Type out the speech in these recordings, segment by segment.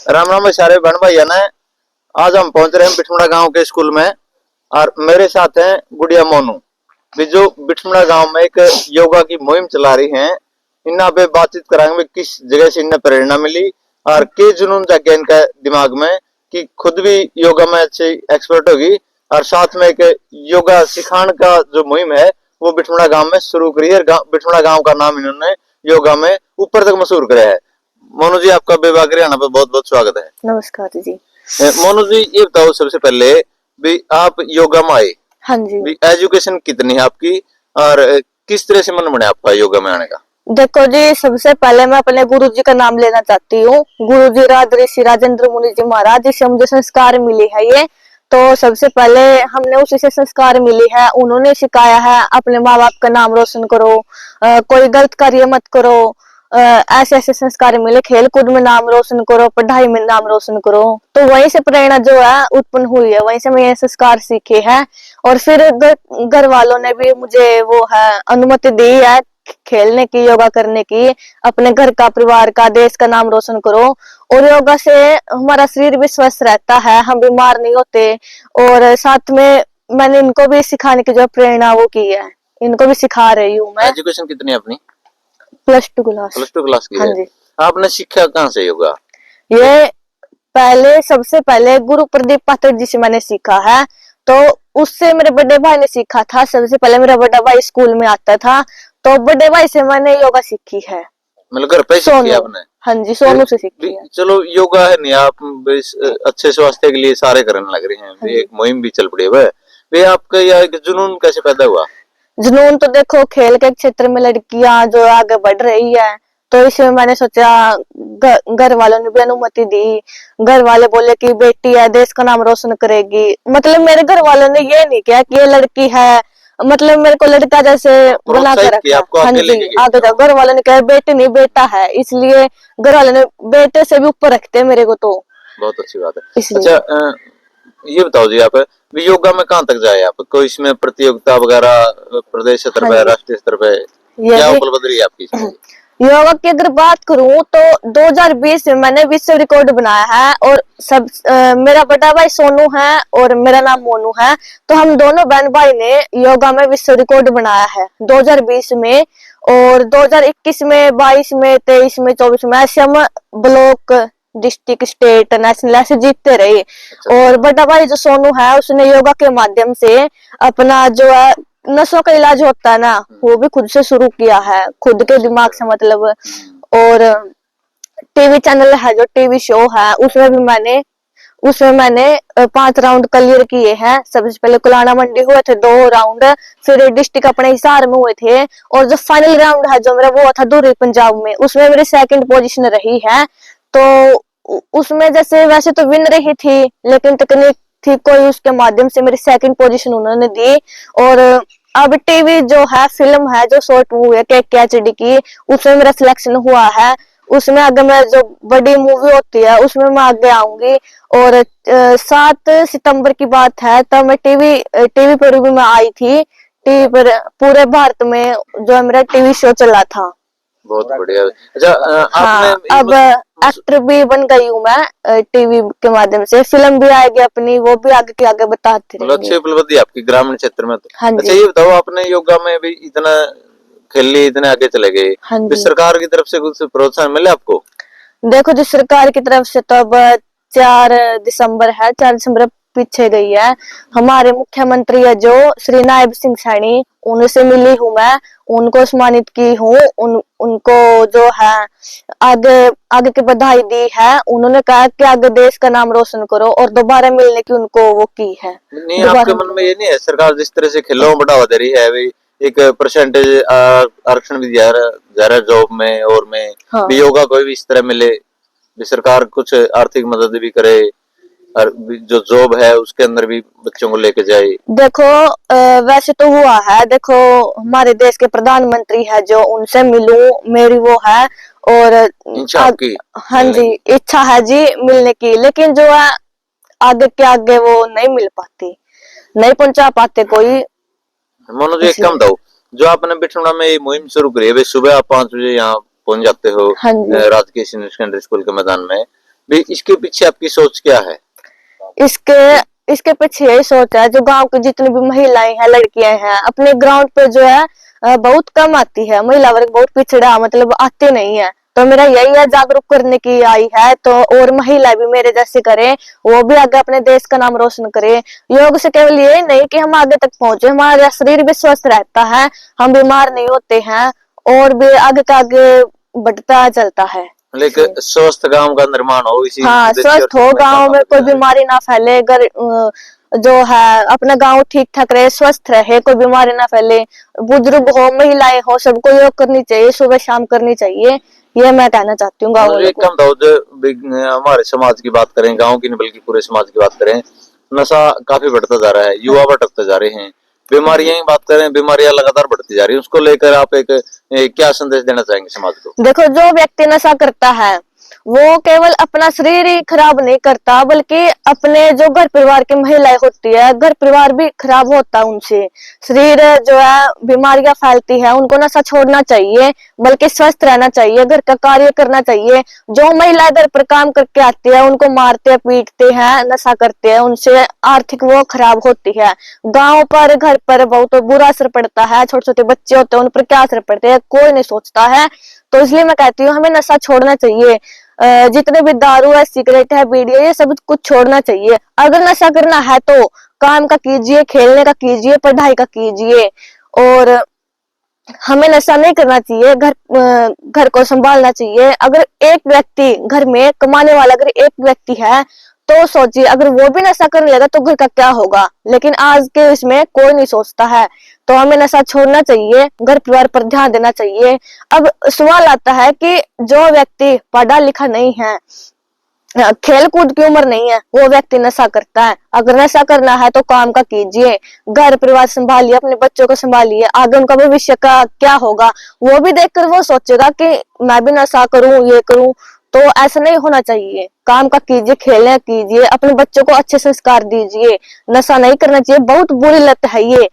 राम राम सारे बहन भाइयों ने। आज हम पहुंच रहे हैं बिठमड़ा गांव के स्कूल में और मेरे साथ हैं गुड़िया मोनू भी जो बिठमड़ा गांव में एक योगा की मुहिम चला रही हैं। इन्ना पे बातचीत कराएंगे किस जगह से इन्हें प्रेरणा मिली और के जुनून जाके इनका दिमाग में कि खुद भी योगा में अच्छी एक्सपर्ट होगी और साथ में एक योगा सिखाने का जो मुहिम है वो बिठमड़ा गांव में शुरू करी है। बिठमड़ा गांव का नाम इन्होंने योगा में ऊपर तक मशहूर कराया है। मोनू जी आपका बेबाक हरियाणा पे बहुत बहुत स्वागत है। नमस्कार जी। मोनू जी ये बताओ सबसे पहले भी आप योगा में आए। हाँ जी। भी एजुकेशन कितनी है आपकी और किस तरह से मन बने आपका योगा में आने का? देखो जी, सबसे पहले मैं अपने गुरु जी का नाम लेना चाहती हूँ। गुरु जी राजऋषि राजेंद्र मुनि जी महाराज, जिससे मुझे संस्कार मिली है ये। तो सबसे पहले हमने उसी से संस्कार मिली है, उन्होंने सिखाया है अपने माँ बाप का नाम रोशन करो, कोई गलत कार्य मत करो, ऐसे ऐसे संस्कार मिले, खेल कूद में नाम रोशन करो, पढ़ाई में नाम रोशन करो। तो वहीं से प्रेरणा जो है उत्पन्न हुई है, वहीं से मैं ये संस्कार सीखे हैं। और फिर घर वालों ने भी मुझे वो है अनुमति दी है खेलने की, योगा करने की, अपने घर का, परिवार का, देश का नाम रोशन करो। और योगा से हमारा शरीर भी स्वस्थ रहता है, हम बीमार नहीं होते। और साथ में मैंने इनको भी सिखाने की जो प्रेरणा वो की है, इनको भी सिखा रही हूँ मैं। एजुकेशन कितनी है अपनी? +2 क्लास। +2 क्लास की हाँ है। जी। आपने सीखा कहाँ से योगा? ये सबसे पहले गुरु प्रदीप पात्र जी से मैंने सीखा है। तो उससे मेरे बड़े भाई ने सीखा था। सबसे पहले मेरा बड़ा भाई स्कूल में आता था, तो बड़े भाई से मैंने योगा सीखी है। मतलब घर पे सीखी आपने? हाँ जी, सोनू से सीखी है। चलो योगा है नहीं आप अच्छे स्वास्थ्य के लिए सारे करने लग रहे हैं। हाँ एक मुहिम भी चल पड़ी है वे आपका यह एक जुनून कैसे पैदा हुआ? जुनून तो देखो, खेल के क्षेत्र में लड़कियां जो आगे बढ़ रही है, तो इसमें मैंने सोचा, घर वालों ने भी अनुमति दी। घर वाले बोले कि बेटी है, देश का नाम रोशन करेगी। मतलब मेरे घर वालों ने ये नहीं किया कि ये लड़की है, मतलब मेरे को लड़का जैसे बना कर रखा। हाँ जी, आगे जाओ। घर वालों ने कहा बेटी नहीं बेटा है, इसलिए घर वालों ने बेटे से भी ऊपर रखते मेरे को। तो बहुत अच्छी बात है। अच्छा ये बताओ जी, आप योगा में कहाँ तक जाए आप? कोई इसमें प्रतियोगिता वगैरह प्रदेश स्तर पे, राष्ट्रीय स्तर पे क्या उपलब्धि रही आपकी इसमें? योगा की अगर बात करूं तो 2020 में मैंने विश्व रिकॉर्ड बनाया है। और मेरा बड़ा भाई सोनू है और मेरा नाम मोनू है। तो हम दोनों बहन भाई ने योगा में विश्व रिकॉर्ड बनाया है 2020 में। और 2021 में, 22 में, 23 में, 24 में ऐसे हम ब्लॉक, डिस्ट्रिक्ट, स्टेट, नेशनल ऐसे जीतते रहे। और बड़ा भाई जो सोनू है उसने योगा के माध्यम से अपना जो है नसों का इलाज होता है ना, वो भी खुद से शुरू किया है, खुद के दिमाग से मतलब। और टीवी चैनल है, जो टीवी शो है, उसमें मैंने 5 राउंड क्लियर किए हैं। सबसे पहले कुलाना मंडी हुए थे 2 राउंड, फिर डिस्ट्रिक्ट अपने हिसार में हुए थे, और जो फाइनल राउंड है जो मेरा वो था दूरी पंजाब में, उसमें मेरी 2nd पोजीशन रही है। तो उसमें जैसे वैसे तो विन रही थी, लेकिन तकनीक थी कोई, उसके माध्यम से मेरी 2nd पोजीशन उन्होंने दी। और अब टीवी जो है, फिल्म है, जो शॉर्ट मूवी है KKHD की, उसमें मेरा सिलेक्शन हुआ है। उसमें आगे मैं जो बड़ी मूवी होती है उसमें मैं आगे आऊंगी। और 7 सितंबर की बात है, तब मैं टीवी पर भी मैं आई थी। टीवी पर पूरे भारत में जो मेरा टीवी शो चला था। बहुत बढ़िया। अच्छा आपने अब एक्टर भी बन गई हूँ मैं टीवी के माध्यम से। फिल्म भी आएगी अपनी, वो भी आगे के आगे बताती रहेंगे। अच्छी उपलब्धि आपकी ग्रामीण क्षेत्र में तो। हाँ अच्छा ये बताओ, आपने योगा में भी इतना खेल लिए, इतने आगे चले गए, तो सरकार की तरफ से कुछ प्रोत्साहन मिले आपको? देखो जी, सरकार की तरफ से तो अब 4 दिसंबर पीछे गई है। हमारे मुख्यमंत्री है जो श्री नायब सिंह सैनी, उनसे मिली हूँ मैं, उनको सम्मानित की हूँ। उनको जो है आगे की बधाई दी है। उन्होंने कहा कि आगे देश का नाम रोशन करो, और दोबारा मिलने की उनको वो की है। नहीं, आपके मन में ये नहीं है सरकार जिस तरह से खेलों में बढ़ावा दे रही है, भी एक परसेंटेज आरक्षण भी जा रहा है जॉब में और में? हाँ। भी योगा कोई भी इस तरह मिले, भी सरकार कुछ आर्थिक मदद भी करे और जो जॉब है उसके अंदर भी बच्चों को लेके जाए। देखो वैसे तो हुआ है। देखो हमारे देश के प्रधानमंत्री है जो, उनसे मिलूं, मेरी वो है। और इच्छा आपकी? हाँ जी, इच्छा है जी मिलने की, लेकिन जो है आगे के आगे वो नहीं मिल पाती, नहीं पहुंचा पाते कोई। मनोज एक काम दो, जो आपने बिठमड़ा में ये मुहिम शुरू करी है, सुबह आप 5 बजे यहाँ पहुंच जाते हो राजकीय सीनियर सेकेंडरी स्कूल के मैदान में, भी इसके पीछे आपकी सोच क्या है? इसके पीछे यही सोच है, जो गांव की जितनी भी महिलाएं हैं, लड़कियां हैं, अपने ग्राउंड पे जो है बहुत कम आती है। महिला वर्ग बहुत पिछड़ा, मतलब आते नहीं है। तो मेरा यही है, जागरूक करने की आई है, तो और महिला भी मेरे जैसे करे, वो भी आगे अपने देश का नाम रोशन करे। योग से केवल ये नहीं कि हम आगे तक पहुंचे, हमारा शरीर भी स्वस्थ रहता है, हम बीमार नहीं होते हैं, और भी आगे का आगे बढ़ता चलता है। लेकिन स्वस्थ गांव का निर्माण हो, इसी हाँ, उद्देश्य स्वस्थ और हो, सपने गांव में साकार कोई कर रहे हैं। बीमारी ना फैले, जो है अपना गांव ठीक ठाक रहे, स्वस्थ रहे, कोई बीमारी ना फैले। बुजुर्ग हो, महिलाएं हो, सबको योग करनी चाहिए, सुबह शाम करनी चाहिए। ये मैं कहना चाहती हूँ गाँव वालों एक को। कम दाऊद हमारे समाज की बात करें, गांव की नहीं बल्कि पूरे समाज की बात करें, नशा काफी बढ़ता जा रहा है, युवा भटकते जा रहे हैं। बीमारियां की बात करें, बीमारियां लगातार बढ़ती जा रही है, उसको लेकर आप क्या संदेश देना चाहेंगे समाज को? देखो, जो व्यक्ति नशा करता है वो केवल अपना शरीर ही खराब नहीं करता, बल्कि अपने जो घर परिवार की महिलाएं होती है, घर परिवार भी खराब होता है उनसे। शरीर जो है बीमारियां फैलती है, उनको नशा छोड़ना चाहिए, बल्कि स्वस्थ रहना चाहिए, घर का कार्य करना चाहिए। जो महिलाएं घर पर काम करके आती है, उनको मारते पीटते हैं, नशा करते हैं, उनसे आर्थिक वो खराब होती है। गांव पर, घर पर बहुत बुरा असर पड़ता है। छोटे छोटे बच्चे होते हैं, उन पर क्या असर पड़ते हैं, कोई नहीं सोचता है। तो इसलिए मैं कहती हूँ, हमें नशा छोड़ना चाहिए। जितने भी दारू है, सिगरेट है, बीड़ी है, ये सब कुछ छोड़ना चाहिए। अगर नशा करना है तो काम का कीजिए, खेलने का कीजिए, पढ़ाई का कीजिए, और हमें नशा नहीं करना चाहिए। घर को संभालना चाहिए। अगर एक व्यक्ति घर में कमाने वाला अगर एक व्यक्ति है, तो सोचिए अगर वो भी नशा करने लगा तो घर का क्या होगा। लेकिन आज के इसमें कोई नहीं सोचता है। तो हमें नशा छोड़ना चाहिए, घर परिवार पर ध्यान देना चाहिए। अब सवाल आता है कि जो व्यक्ति पढ़ा लिखा नहीं है, खेल कूद की उम्र नहीं है, वो व्यक्ति नशा करता है। अगर नशा करना है तो काम का कीजिए, घर परिवार संभालिए, अपने बच्चों को संभालिए। आगे उनका भविष्य का क्या होगा वो भी देखकर वो सोचेगा कि मैं भी नशा करूं, ये करूं। तो ऐसा नहीं होना चाहिए। काम का कीजिए, खेलने कीजिए, अपने बच्चों को अच्छे संस्कार दीजिए। नशा नहीं करना चाहिए, बहुत बुरी लत है ये।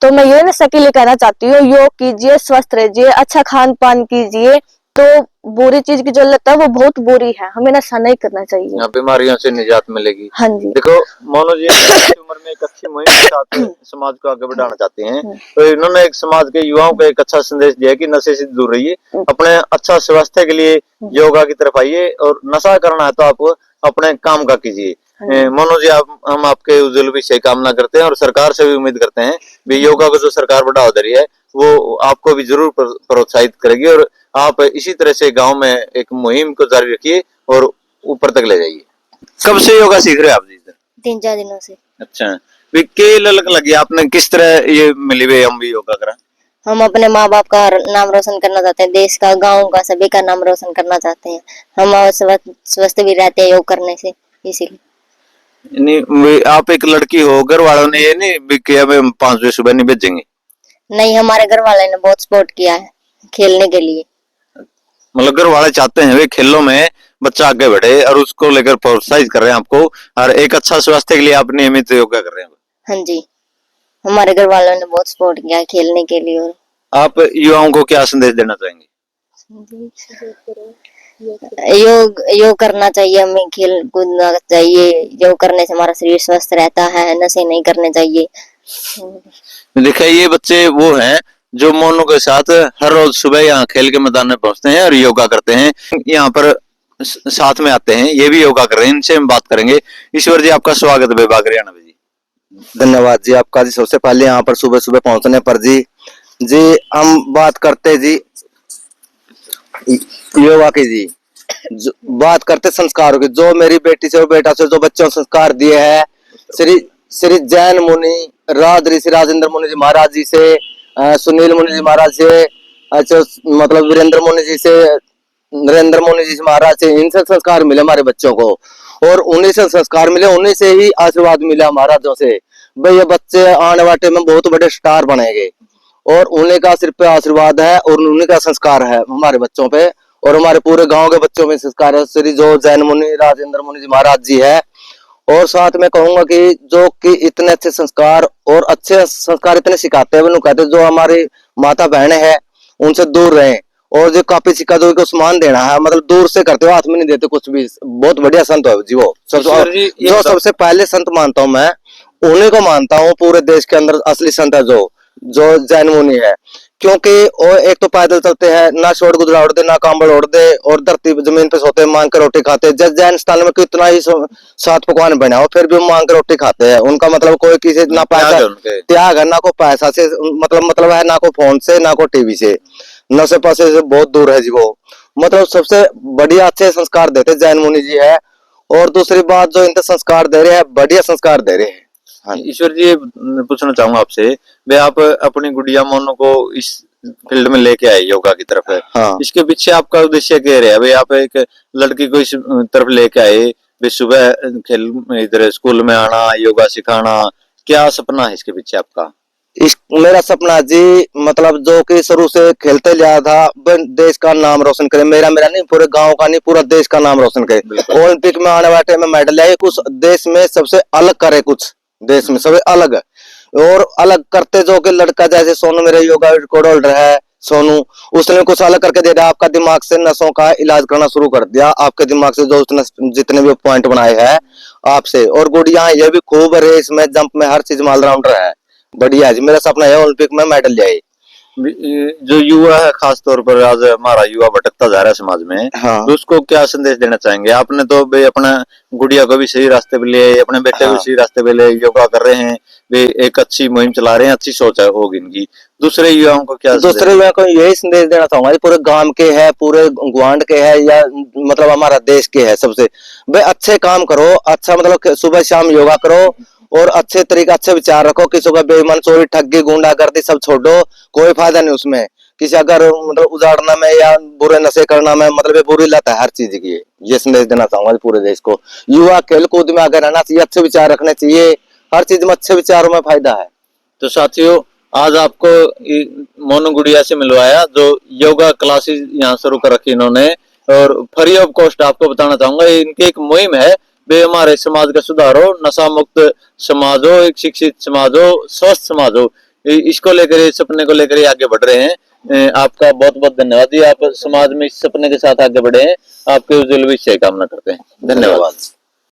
तो मैं ये नशा के लिए कहना चाहती हूँ, योग कीजिए, स्वस्थ रहिए, अच्छा खान पान कीजिए। तो बुरी चीज की जो लत है वो बहुत बुरी है, हमें नशा नहीं करना चाहिए। बीमारियों से निजात मिलेगी। हाँ जी। देखो मोनू जी इस उम्र में एक अच्छी मुहिम के साथ समाज को आगे बढ़ाना चाहते हैं, तो इन्होंने एक समाज के युवाओं को एक अच्छा संदेश दिया कि नशे से दूर रहिए, अपने अच्छा स्वास्थ्य के लिए योगा की तरफ आइए, और नशा करना है तो आप अपने काम का कीजिए। मोनू जी, हम आपके उज्जवल भविष्य कामना करते हैं, और सरकार से भी उम्मीद करते हैं भी योगा को जो सरकार बढ़ावा दे रही है वो आपको भी जरूर प्रोत्साहित करेगी, और आप इसी तरह से गांव में एक मुहिम को जारी रखिए और ऊपर तक ले जाइए। कब से योगा सीख रहे हैं आप जी? 3-4 दिनों से। अच्छा, वे के ललक लगी आपने, किस तरह ये मिली वे हम भी योगा करा? हम अपने माँ बाप का नाम रोशन करना चाहते हैं, देश का, गांव का, सभी का नाम रोशन करना चाहते हैं। हम स्वस्थ भी रहते हैं योग करने से, इसीलिए। नहीं, आप एक लड़की हो, घर वालों ने ये नहीं भी किया हम 5 बजे सुबह नहीं भेजेंगे? नहीं, हमारे घर वाले ने बहुत सपोर्ट किया है खेलने के लिए। मतलब घर वाले चाहते हैं वे खेलों में बच्चा आगे बढ़े, और उसको लेकर प्रोत्साहित कर रहे हैं आपको, और एक अच्छा स्वास्थ्य के लिए आप नियमित योगा कर रहे हैं। हाँ जी, हमारे घर वालों ने बहुत सपोर्ट किया है खेलने के लिए। और आप युवाओं को क्या संदेश देना चाहेंगे? योग करना चाहिए, हमें खेल कूदना चाहिए। योग करने से हमारा शरीर स्वस्थ रहता है, नशे नहीं करने चाहिए। देखिए, ये बच्चे वो हैं जो मोनू के साथ हर रोज सुबह यहाँ खेल के मैदान में पहुंचते हैं और योगा करते हैं। यहाँ पर साथ में आते हैं, ये भी योगा कर रहे हैं, इनसे हम बात करेंगे। ईश्वर जी, आपका स्वागत है विभाग हरियाणा में जी। धन्यवाद जी आपका जी। सबसे पहले यहाँ पर सुबह सुबह पहुंचने पर जी हम बात करते जी योगा की जी, बात करते संस्कारों की। जो मेरी बेटी से और बेटा से जो बच्चों संस्कार दिए हैं, श्री श्री जैन मुनि ऋषि राजेंद्र मुनि जी महाराज जी से, सुनील मुनि जी महाराज से, अच्छा मतलब वीरेंद्र मुनि जी से, नरेंद्र मुनि जी महाराज से, इनसे संस्कार मिले हमारे बच्चों को, और उन्हीं से संस्कार मिले, उन्हीं से ही आशीर्वाद मिला महाराजों से। भाई ये बच्चे आने वाले में बहुत बड़े स्टार बनेंगे, और उन्हीं का सिर पे आशीर्वाद है और उन्हीं का संस्कार है हमारे बच्चों पे, और हमारे पूरे गांव के बच्चों में संस्कार है। श्री जो जैन मुनि राजेंद्र मुनि जी महाराज जी है। और साथ में कहूंगा कि जो कि इतने अच्छे संस्कार और अच्छे संस्कार इतने सिखाते हैं, कहते जो हमारी माता बहन है उनसे दूर रहें, और जो कॉपी सिक्का जो को सम्मान देना है, मतलब दूर से करते हो, हाथ में नहीं देते कुछ भी। बहुत बढ़िया संत है जी वो। ईश्वर जी, जो सबसे पहले संत मानता हूँ मैं, उन्हीं को मानता हूँ पूरे देश के अंदर असली संत है जो जैन मुनि है। क्योंकि वो एक तो पैदल चलते हैं, ना शोर गुजरा उड़ दे, ना कांबड़ उड़ दे, और धरती जमीन पे सोते हैं, मांग कर रोटी खाते हैं। जब जैन स्थान में कितना ही सात पकवान बना हो, फिर भी वो मांग कर रोटी खाते हैं। उनका मतलब कोई किसी ना पैसा त्याग है, ना को पैसा से मतलब है, ना को फोन से, ना को टीवी से, नशे पैसे से बहुत दूर है जी वो। मतलब सबसे बढ़िया अच्छे संस्कार देते जैन मुनि जी है। और दूसरी बात, जो इनके संस्कार दे रहे हैं, बढ़िया संस्कार दे रहे हैं। हाँ। ईश्वर जी, पूछना चाहूंगा आपसे, वे आप अपनी गुड़िया मोनू को इस फील्ड में लेके आए, योगा की तरफ है। हाँ। इसके पीछे आपका उद्देश्य क्या रहा? भाई आप एक लड़की को इस तरफ लेके आए, वे सुबह खेल इधर स्कूल में आना, योगा सिखाना, क्या सपना है इसके पीछे आपका? मेरा सपना जी, मतलब जो कि शुरू से खेलते लिया था, देश का नाम रोशन करे। मेरा नहीं, पूरे गांव का नहीं, पूरा देश का नाम रोशन करे। ओलंपिक में आने वाले टाइम में मेडल आए, कुछ देश में सबसे अलग करे, कुछ देश में सबसे अलग। और अलग करते जो कि लड़का जैसे सोनू मेरे योगा रिकॉर्ड होल्डर है, सोनू, उसने कुछ अलग करके दे दिया। आपका दिमाग से नसों का इलाज करना शुरू कर दिया, आपके दिमाग से जो उसने जितने भी पॉइंट बनाए हैं आपसे। और गुड़िया ये भी खूब रेस में, जंप में, हर चीज में ऑलराउंडर है। बढ़िया जी, मेरा सपना है ओलंपिक में मेडल ले। जो युवा है, खास तौर पर आज हमारा युवा भटकता जा रहा है समाज में, हाँ। तो उसको क्या संदेश देना चाहेंगे? आपने तो भाई अपना गुड़िया को भी सही रास्ते पे ले, अपने बेटे को भी सही रास्ते पे ले, योगा कर रहे हैं, वे एक अच्छी मुहिम चला रहे हैं, अच्छी सोच है होगी इनकी। दूसरे युवाओं को क्या? दूसरे युवाओं को यही संदेश देना चाहूंगा, पूरे गांव के है, पूरे ग्वांड के है, या मतलब हमारा देश के है, सबसे भाई अच्छे काम करो, अच्छा मतलब सुबह शाम योगा करो, और अच्छे तरीके, अच्छे विचार रखो। किसी का बेईमान, चोरी, ठगी, गुंडागर्दी सब छोड़ो, कोई फायदा नहीं उसमें। किसी अगर मतलब उजाड़ना में या बुरे नशे करना में, मतलब ये बुरी लत है हर चीज की। ये संदेश देना चाहूंगा पूरे देश को। युवा खेल कूद में आगे रहना चाहिए, अच्छे विचार रखने चाहिए, हर चीज में अच्छे विचारों में फायदा है। तो साथियों, आज आपको मोनू गुड़िया से मिलवाया, जो योगा क्लासेस यहाँ शुरू कर रखी इन्होंने, और फ्री ऑफ कॉस्ट आपको बताना चाहूंगा, इनकी एक मुहिम है, वे हमारे समाज का सुधार हो, नशा मुक्त समाज हो, एक शिक्षित समाज हो, स्वस्थ समाज हो, इसको लेकर, इस सपने को लेकर आगे बढ़ रहे हैं। आपका बहुत बहुत धन्यवाद। आप समाज में इस सपने के साथ आगे बढ़े हैं, आपके उज्जवल भविष्य की कामना करते हैं। धन्यवाद।